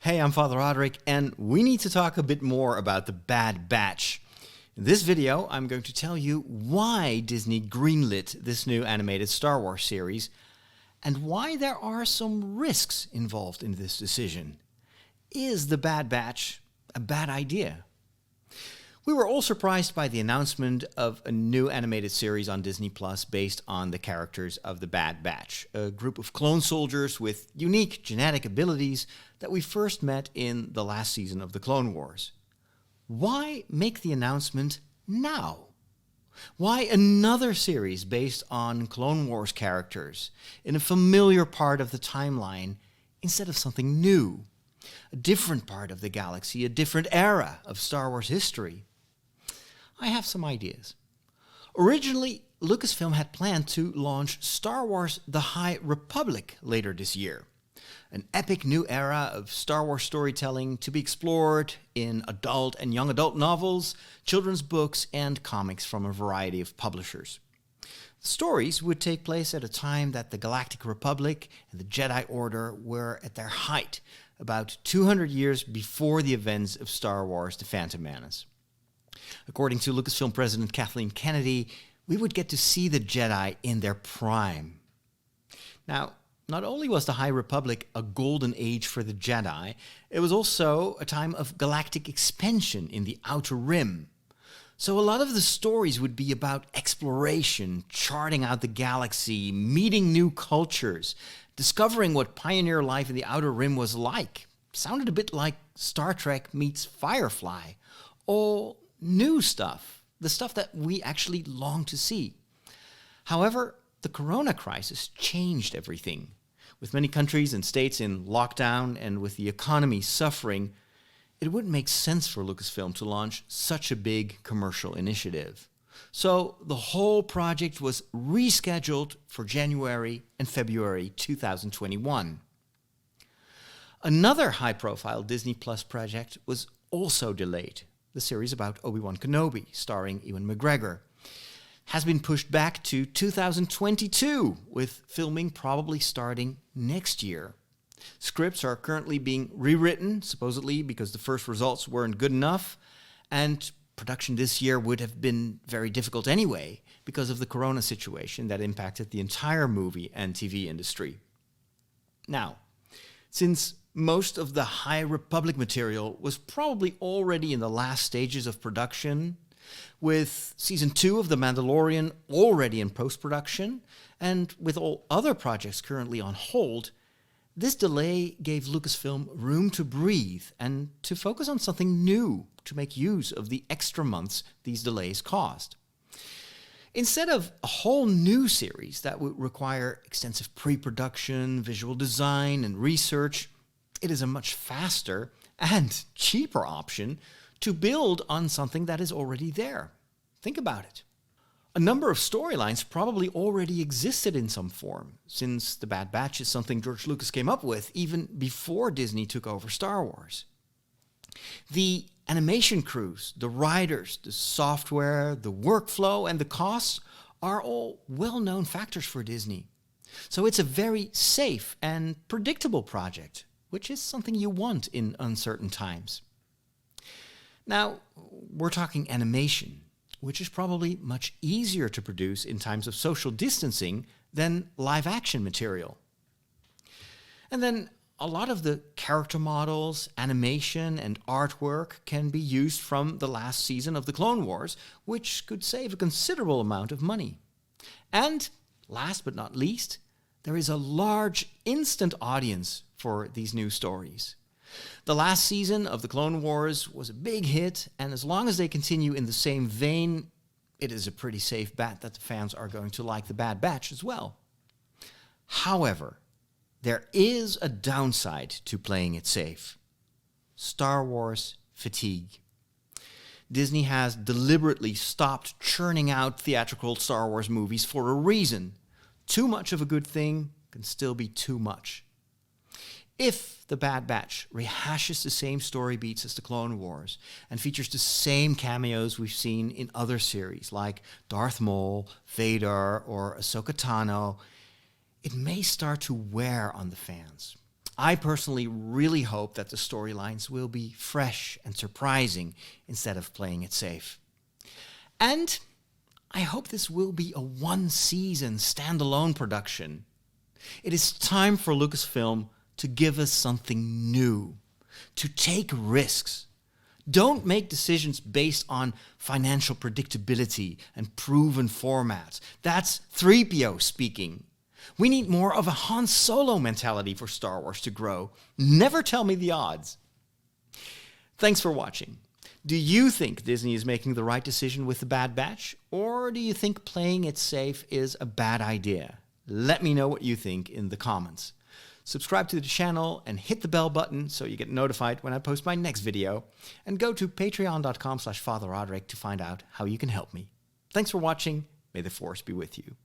Hey, I'm Father Roderick, and we need to talk a bit more about The Bad Batch. In this video, I'm going to tell you why Disney greenlit this new animated Star Wars series, and why there are some risks involved in this decision. Is The Bad Batch a bad idea? We were all surprised by the announcement of a new animated series on Disney Plus based on the characters of the Bad Batch, a group of clone soldiers with unique genetic abilities that we first met in the last season of the Clone Wars. Why make the announcement now? Why another series based on Clone Wars characters in a familiar part of the timeline instead of something new? A different part of the galaxy, a different era of Star Wars history. I have some ideas. Originally, Lucasfilm had planned to launch Star Wars The High Republic later this year. An epic new era of Star Wars storytelling to be explored in adult and young adult novels, children's books, and comics from a variety of publishers. The stories would take place at a time that the Galactic Republic and the Jedi Order were at their height, about 200 years before the events of Star Wars The Phantom Menace. According to Lucasfilm President Kathleen Kennedy, we would get to see the Jedi in their prime. Now, not only was the High Republic a golden age for the Jedi, it was also a time of galactic expansion in the Outer Rim. So a lot of the stories would be about exploration, charting out the galaxy, meeting new cultures, discovering what pioneer life in the Outer Rim was like. Sounded a bit like Star Trek meets Firefly. All new stuff, the stuff that we actually long to see. However, the corona crisis changed everything. With many countries and states in lockdown and with the economy suffering, it wouldn't make sense for Lucasfilm to launch such a big commercial initiative. So the whole project was rescheduled for January and February 2021. Another high-profile Disney Plus project was also delayed. The series about Obi-Wan Kenobi, starring Ewan McGregor, has been pushed back to 2022, with filming probably starting next year. Scripts are currently being rewritten, supposedly because the first results weren't good enough, and production this year would have been very difficult anyway because of the corona situation that impacted the entire movie and TV industry. Now, since most of the High Republic material was probably already in the last stages of production, with Season 2 of The Mandalorian already in post-production, and with all other projects currently on hold, this delay gave Lucasfilm room to breathe and to focus on something new to make use of the extra months these delays caused. Instead of a whole new series that would require extensive pre-production, visual design, and research, it is a much faster and cheaper option to build on something that is already there. Think about it. A number of storylines probably already existed in some form, since The Bad Batch is something George Lucas came up with even before Disney took over Star Wars. The animation crews, the writers, the software, the workflow, and the costs are all well-known factors for Disney. So it's a very safe and predictable project, which is something you want in uncertain times. Now, we're talking animation, which is probably much easier to produce in times of social distancing than live-action material. And then a lot of the character models, animation, and artwork can be used from the last season of the Clone Wars, which could save a considerable amount of money. And last but not least, there is a large instant audience for these new stories. The last season of the Clone Wars was a big hit, and as long as they continue in the same vein, it is a pretty safe bet that the fans are going to like The Bad Batch as well. However, there is a downside to playing it safe. Star Wars fatigue. Disney has deliberately stopped churning out theatrical Star Wars movies for a reason. Too much of a good thing can still be too much. If The Bad Batch rehashes the same story beats as the Clone Wars and features the same cameos we've seen in other series like Darth Maul, Vader, or Ahsoka Tano, it may start to wear on the fans. I personally really hope that the storylines will be fresh and surprising instead of playing it safe. And I hope this will be a one-season standalone production. It is time for Lucasfilm to give us something new, to take risks. Don't make decisions based on financial predictability and proven formats. That's 3PO speaking. We need more of a Han Solo mentality for Star Wars to grow. Never tell me the odds. Thanks for watching. Do you think Disney is making the right decision with the Bad Batch? Or do you think playing it safe is a bad idea? Let me know what you think in the comments. Subscribe to the channel and hit the bell button so you get notified when I post my next video. And go to patreon.com/FatherRoderick to find out how you can help me. Thanks for watching. May the Force be with you.